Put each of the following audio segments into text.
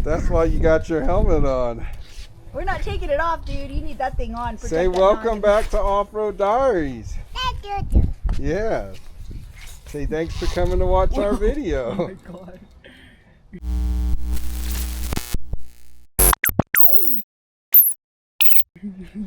That's why you got your helmet on. We're not taking it off, dude. You need that thing on. Say welcome back to Off-Road Diaries. Yeah. Say thanks for coming to watch our video. Oh my God.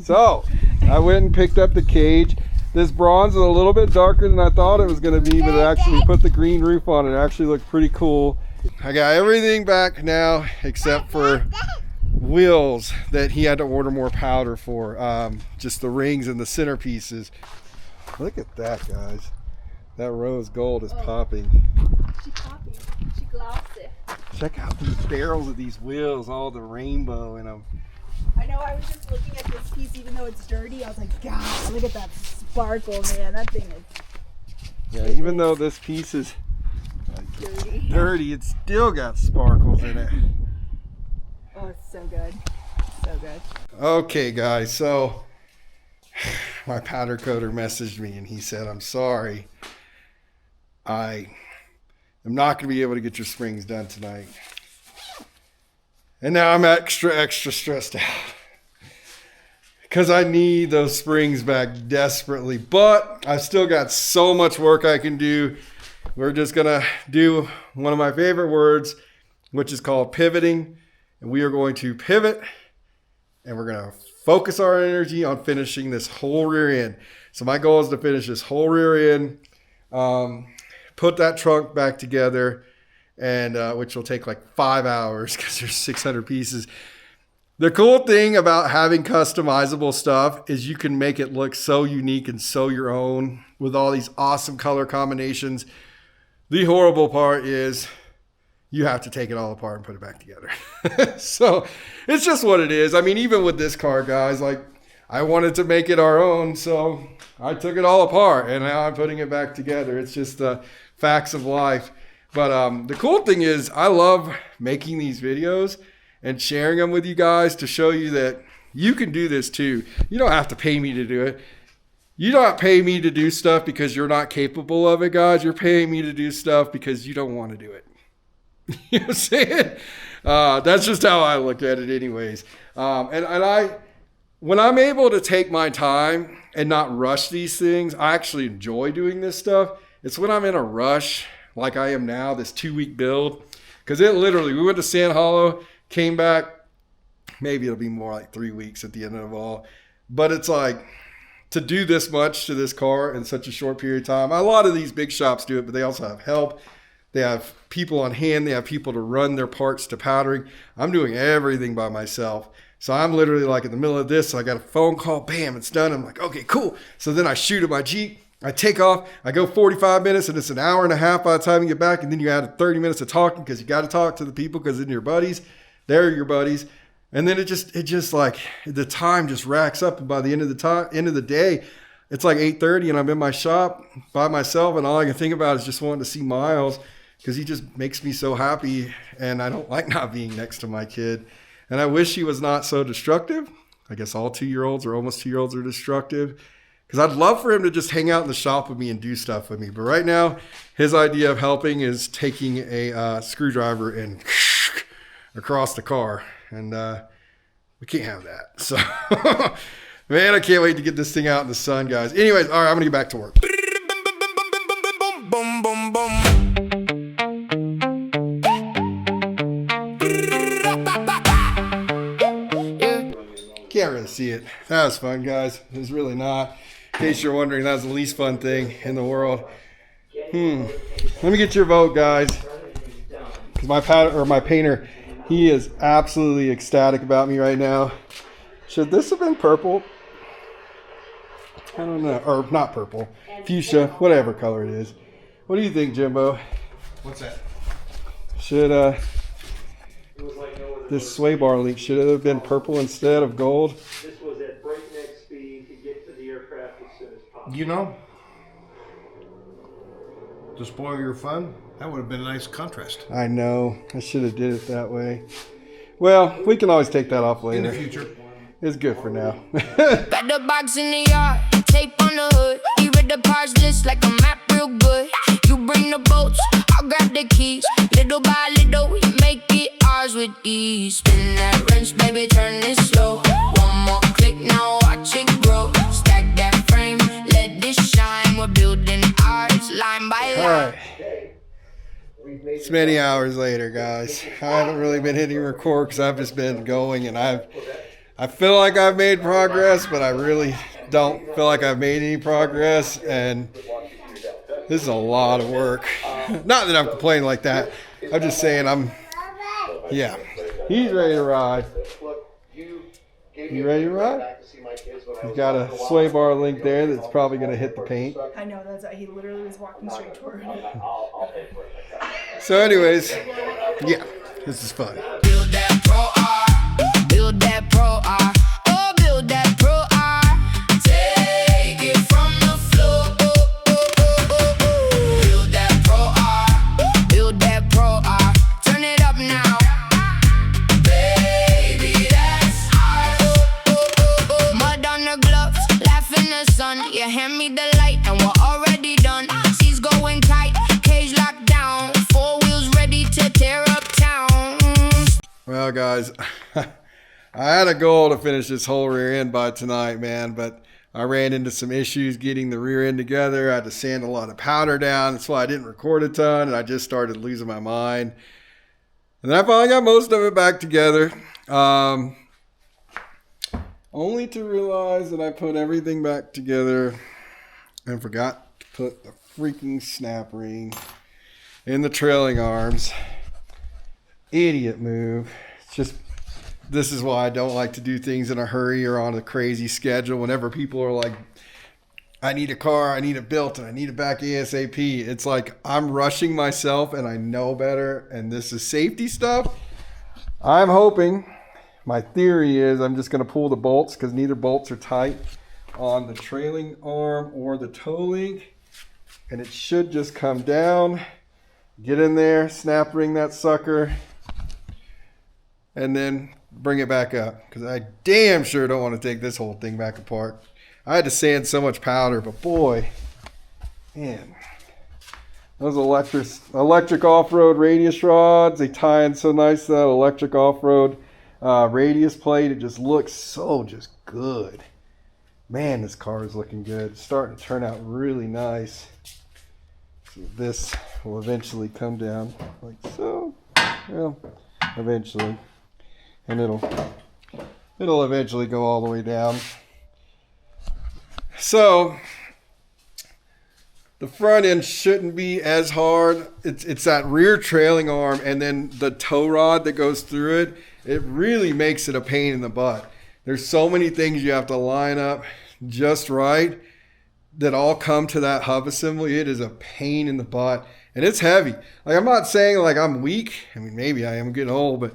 So, I went and picked up the cage. This bronze is a little bit darker than I thought it was going to be, but it actually put the green roof on it. It actually looked pretty cool. I got everything back now except for wheels that he had to order more powder for. Just the rings and the centerpieces. Look at that, guys. That rose gold is popping. She popping. She glossy. Check out these barrels of these wheels, all the rainbow in them. I know, I was just looking at this piece, even though it's dirty. I was like, God, look at that sparkle, man. That thing is... Yeah, even though this piece is dirty, it's still got sparkles in it. Oh, it's so good. So good. Okay, guys, so my powder coater messaged me and he said, I'm sorry. I am not going to be able to get your springs done tonight. And now I'm extra stressed out because I need those springs back desperately, but I've still got so much work I can do. We're just gonna do one of my favorite words, which is called pivoting. And we are going to pivot and we're gonna focus our energy on finishing this whole rear end. So my goal is to finish this whole rear end, put that trunk back together, and which will take like 5 hours because there's 600 pieces. The cool thing about having customizable stuff is you can make it look so unique and so your own with all these awesome color combinations. The horrible part is you have to take it all apart and put it back together. So it's just what it is. I mean, even with this car, guys, like I wanted to make it our own, so I took it all apart and now I'm putting it back together. It's just the facts of life. But the cool thing is I love making these videos and sharing them with you guys to show you that you can do this too. You don't have to pay me to do it. You don't pay me to do stuff because you're not capable of it, guys. You're paying me to do stuff because you don't want to do it. You know what I'm saying? That's just how I look at it anyways. When I'm able to take my time and not rush these things, I actually enjoy doing this stuff. It's when I'm in a rush like I am now, this 2-week build, because it literally, we went to Sand Hollow, came back, maybe it'll be more like 3 weeks at the end of it all, but it's like to do this much to this car in such a short period of time. A lot of these big shops do it, but they also have help. They have people on hand. They have people to run their parts to powdering. I'm doing everything by myself. So I'm literally like in the middle of this, so I got a phone call, bam, it's done. I'm like, okay, cool. So then I shoot at my Jeep. I take off, I go 45 minutes, and it's an hour and a half by the time you get back, and then you add 30 minutes of talking because you got to talk to the people because they're your buddies. They're your buddies. And then it just like the time just racks up, and by the end of the day, it's like 8:30 and I'm in my shop by myself, and all I can think about is just wanting to see Miles because he just makes me so happy, and I don't like not being next to my kid. And I wish he was not so destructive. I guess all 2-year-olds or almost 2-year-olds are destructive. Because I'd love for him to just hang out in the shop with me and do stuff with me. But right now, his idea of helping is taking a screwdriver and across the car. And we can't have that. So, man, I can't wait to get this thing out in the sun, guys. Anyways, all right, I'm going to get back to work. Can't really see it. That was fun, guys. It was really not. In case you're wondering, that was the least fun thing in the world. Let me get your vote, guys. Because my painter, he is absolutely ecstatic about me right now. Should this have been purple? I don't know. Or not purple. Fuchsia, whatever color it is. What do you think, Jimbo? What's that? Should this sway bar link, should it have been purple instead of gold? This was at breakneck speed to get to the aircraft as soon as possible. You know, to spoil your fun, that would have been a nice contrast. I know. I should have did it that way. Well, we can always take that off In later. the future. It's good for now. Got the box in the yard, tape on the hood. He read the parts list like a map. real good. You bring the boats, I'll grab the keys. Little by little, we make it ours with ease. Spin that wrench, baby, turn it slow. One more click, now watch it grow. Stack that frame, let this shine. We're building ours line by line. All right. It's many hours later, guys. I haven't really been hitting record because I've just been going, and I feel like I've made progress, but I really don't feel like I've made any progress, and this is a lot of work. Not that I'm complaining like that. I'm just saying yeah. He's ready to ride. You ready to ride? He's got a sway bar link there that's probably going to hit the paint. I know, he literally was walking straight toward it. So anyways, yeah, this is fun. Build that Pro R, build that Pro R, oh, build that Pro R. Take it from the floor. Build that Pro R, build that Pro R. Turn it up now, baby, that's ours. Mud on the gloves, laugh in the sun. You hand me the light and we're already done. She's going tight, cage locked down. Four wheels ready to tear up town. Well, guys, I had a goal to finish this whole rear end by tonight, man, but I ran into some issues getting the rear end together. I had to sand a lot of powder down. That's why I didn't record a ton, and I just started losing my mind. And then I finally got most of it back together, only to realize that I put everything back together and forgot to put the freaking snap ring in the trailing arms. Idiot move. It's just, this is why I don't like to do things in a hurry or on a crazy schedule. Whenever people are like, I need a car, I need it built, and I need it back ASAP. It's like I'm rushing myself and I know better, and this is safety stuff. I'm hoping, my theory is I'm just going to pull the bolts because neither bolts are tight on the trailing arm or the toe link, and it should just come down, get in there, snap ring that sucker, and then bring it back up, because I damn sure don't want to take this whole thing back apart. I had to sand so much powder, but boy, man, those electric off-road radius rods, they tie in so nice to that electric off-road radius plate. It just looks so just good. Man, this car is looking good. It's starting to turn out really nice. So this will eventually come down like so. Well, eventually. And it'll eventually go all the way down. So the front end shouldn't be as hard. It's that rear trailing arm and then the tow rod that goes through it. It really makes it a pain in the butt. There's so many things you have to line up just right that all come to that hub assembly. It is a pain in the butt, and it's heavy. Like, I'm not saying like I'm weak. I mean, maybe I am getting old, but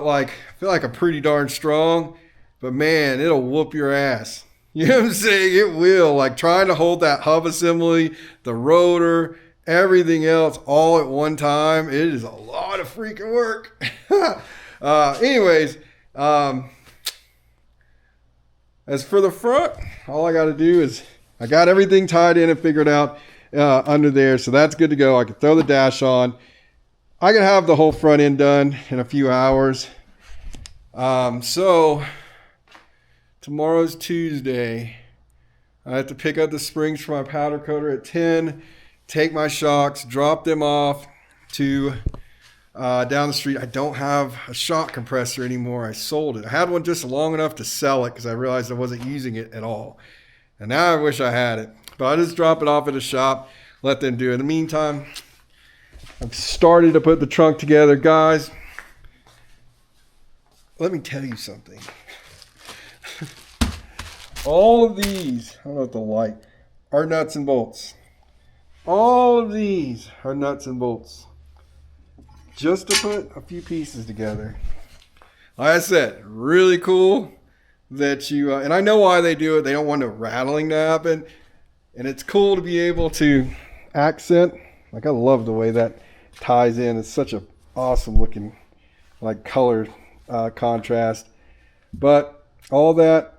like I feel like I'm pretty darn strong. But man, it'll whoop your ass. You know what I'm saying? It will. Like, trying to hold that hub assembly, the rotor, everything else all at one time. It is a lot of freaking work. Anyways, as for the front, all I got to do is I got everything tied in and figured out under there. So that's good to go. I can throw the dash on. I can have the whole front end done in a few hours. So tomorrow's Tuesday. I have to pick up the springs for my powder coater at 10, take my shocks, drop them off to down the street. I don't have a shock compressor anymore. I sold it. I had one just long enough to sell it because I realized I wasn't using it at all. And now I wish I had it. But I just drop it off at a shop, let them do it. In the meantime, I've started to put the trunk together. Guys, let me tell you something. All of these, I don't know what the light, are nuts and bolts. All of these are nuts and bolts. Just to put a few pieces together. Like I said, really cool that you, and I know why they do it. They don't want the rattling to happen. And it's cool to be able to accent. Like, I love the way that ties in. It's such a awesome looking, like, color contrast. But all that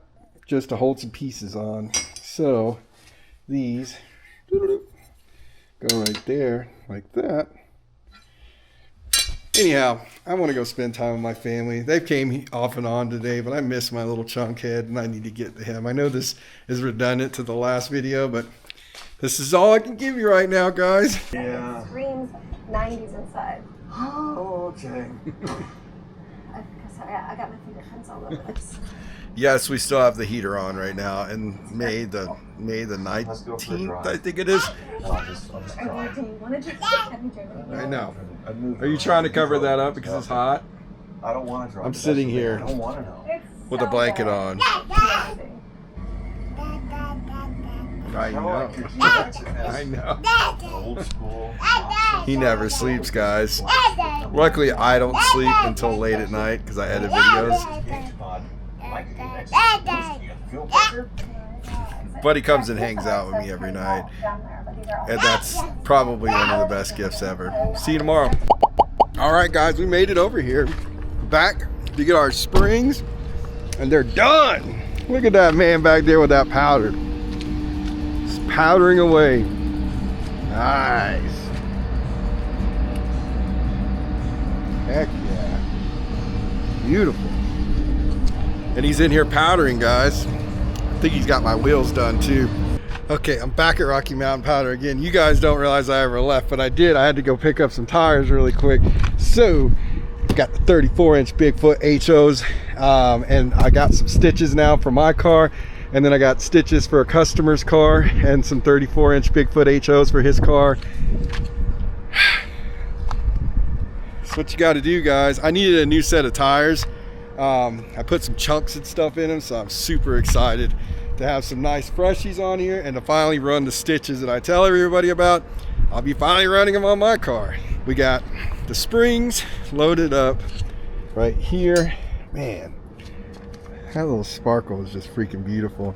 just to hold some pieces on. So these Go right there, like that. Anyhow, I want to go spend time with my family. They came off and on today, but I miss my little chunk head, and I need to get to him. I know this is redundant to the last video, but this is all I can give you right now, guys. Yeah. Screams 90s inside. Oh, okay. Sorry, I got my fingerprints all over this. Yes, we still have the heater on right now, and May the 19th, I think it is. Do you want to just have me drink? I know. Are you trying to cover that up because it's hot? I don't want to drive. I'm sitting here I don't want to know. with a blanket on. I know. I know. Old school. He never sleeps, guys. Luckily, I don't sleep until late at night because I edit videos. But he comes and hangs out with me every night. And that's probably one of the best gifts ever. See you tomorrow. All right, guys, we made it over here. Back to get our springs. And they're done. Look at that man back there with that powder. It's powdering away. Nice. Heck yeah. Beautiful. And he's in here powdering, guys. I think he's got my wheels done too. Okay, I'm back at Rocky Mountain Powder again. You guys don't realize I ever left, but I did. I had to go pick up some tires really quick. So, got the 34-inch Bigfoot HOs, and I got some stitches now for my car. And then I got stitches for a customer's car and some 34-inch Bigfoot HOs for his car. That's what you got to do, guys. I needed a new set of tires. I put some chunks and stuff in them, so I'm super excited to have some nice freshies on here and to finally run the stitches that I tell everybody about. I'll be finally running them on my car. We got the springs loaded up right here. Man, that little sparkle is just freaking beautiful.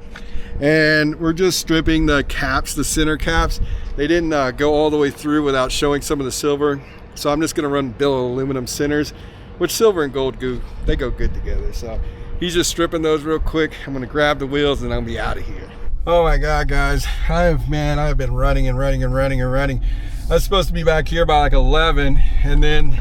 And we're just stripping the caps, the center caps. They didn't go all the way through without showing some of the silver. So I'm just gonna run billet aluminum centers, which silver and gold they go good together. So he's just stripping those real quick. I'm gonna grab the wheels and I'll be out of here. Oh my God, guys. I've been running and running and running and running. I was supposed to be back here by like 11, and then,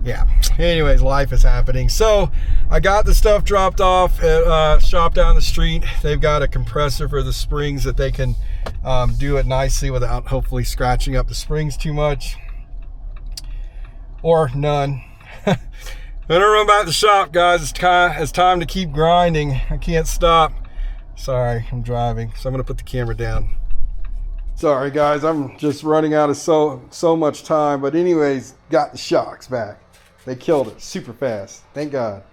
yeah. Anyways, life is happening. So I got the stuff dropped off at a shop down the street. They've got a compressor for the springs that they can do it nicely without hopefully scratching up the springs too much. Or none. I'm gonna run back to the shop, guys. It's time to keep grinding. I can't stop. Sorry, I'm driving, so I'm gonna put the camera down. Sorry, guys, I'm just running out of so much time. But anyways, got the shocks back. They killed it super fast. Thank God.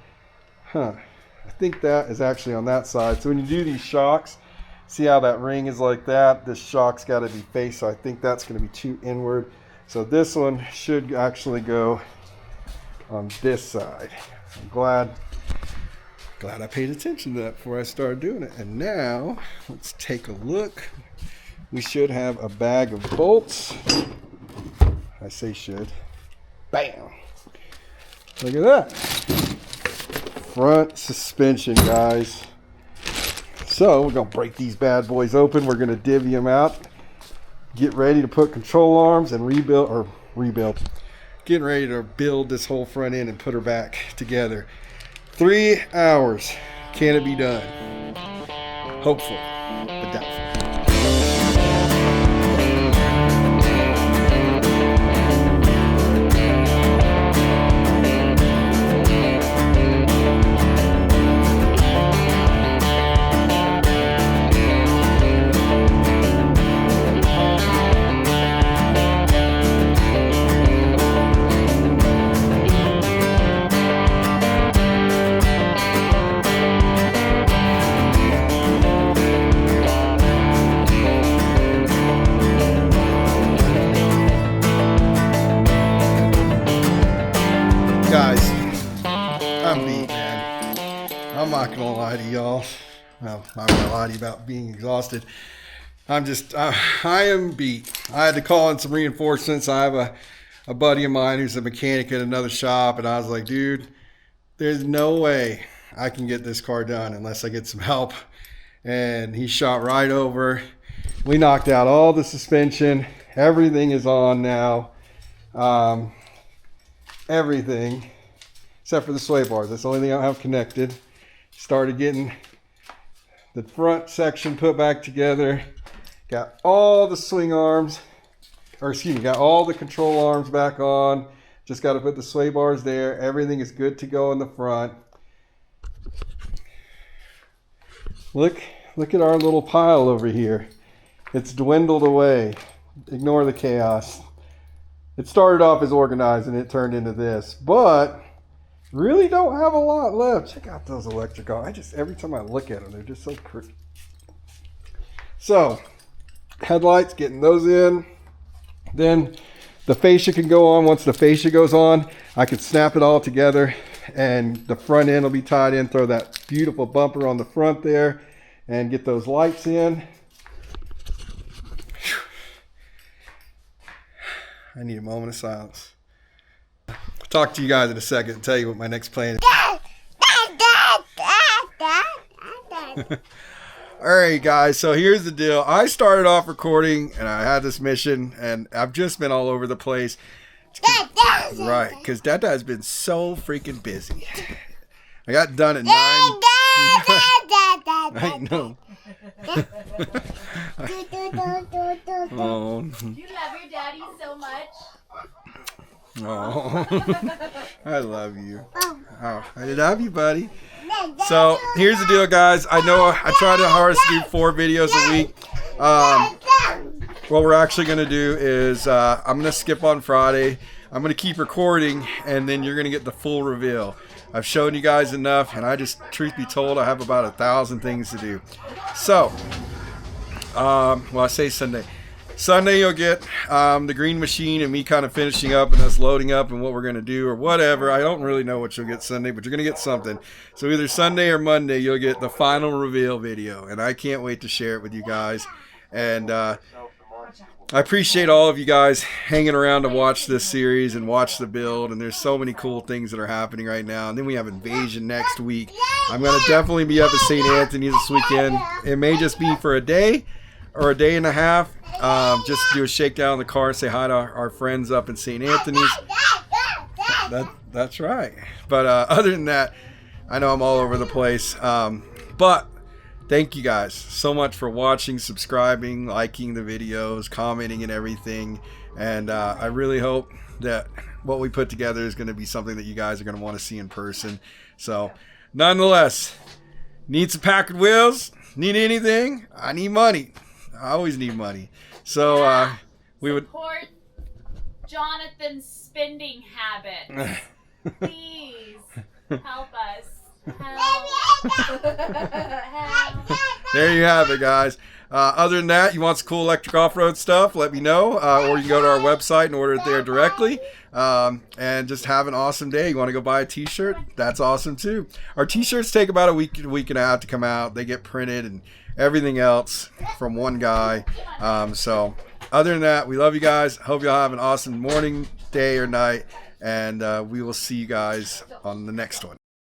I think that is actually on that side. So when you do these shocks, see how that ring is like that? This shock's got to be faced, so I think that's going to be too inward. So this one should actually go on this side. I'm glad I paid attention to that before I started doing it. And now let's take a look. We should have a bag of bolts. I say should. Bam. Look at that. Front suspension, guys. So we're gonna break these bad boys open. We're gonna divvy them out. Get ready to put control arms and rebuild. Getting ready to build this whole front end and put her back together. 3 hours. Can it be done? Hopeful, but doubtful. Guys, I'm beat, man. I'm not gonna lie to y'all. Well, I'm not gonna lie to you about being exhausted. I am beat. I had to call in some reinforcements. I have a buddy of mine who's a mechanic at another shop, and I was like, dude, there's no way I can get this car done unless I get some help. And he shot right over. We knocked out all the suspension Everything is on now. Everything except for the sway bars. That's the only thing I don't have connected. Started getting the front section put back together. Got all the swing arms, or excuse me, got all the control arms back on. Just got to put the sway bars there. Everything is good to go in the front. Look at our little pile over here. It's dwindled away. Ignore the chaos. It started off as organized and it turned into this, but really don't have a lot left. Check out those electrical. Every time I look at them, they're just so pretty. So, headlights, getting those in. Then the fascia can go on. Once the fascia goes on, I can snap it all together and the front end will be tied in. Throw that beautiful bumper on the front there and get those lights in. I need a moment of silence. I'll talk to you guys in a second and tell you what my next plan is. Alright guys, so here's the deal. I started off recording and I had this mission and I've just been all over the place. Right, because Dada has been so freaking busy. I got done at 9. I know. Oh. You love your daddy so much. Oh. I love you. Oh, I love you, buddy. So here's the deal, guys. I know I try to hardest to do 4 videos a week. What we're actually going to do is I'm going to skip on Friday. I'm going to keep recording, and then you're going to get the full reveal. I've shown you guys enough, and I just, truth be told, I have about 1,000 things to do. So, well, I say Sunday. Sunday you'll get the green machine and me kind of finishing up and us loading up and what we're going to do or whatever. I don't really know what you'll get Sunday, but you're going to get something. So either Sunday or Monday you'll get the final reveal video, and I can't wait to share it with you guys. And I appreciate all of you guys hanging around to watch this series and watch the build, and there's so many cool things that are happening right now. And then we have Invasion next week. I'm going to definitely be up at St. Anthony's this weekend. It may just be for a day or a day and a half, just to do a shakedown in the car, say hi to our friends up in St. Anthony's. That's right. But other than that, I know I'm all over the place. But thank you guys so much for watching, subscribing, liking the videos, commenting and everything. And I really hope that what we put together is going to be something that you guys are going to want to see in person. So nonetheless, need some Packard wheels? Need anything? I need money. I always need money. So we would support Jonathan's spending habit. Please help us. Help. There you have it, guys. Other than that, you want some cool electric off-road stuff, let me know. Or you can go to our website and order it there directly. And just have an awesome day. You want to go buy a t-shirt? That's awesome too. Our t-shirts take about a week and a half to come out. They get printed and everything else from one guy. So other than that, we love you guys. Hope y'all have an awesome morning, day, or night. And we will see you guys on the next one.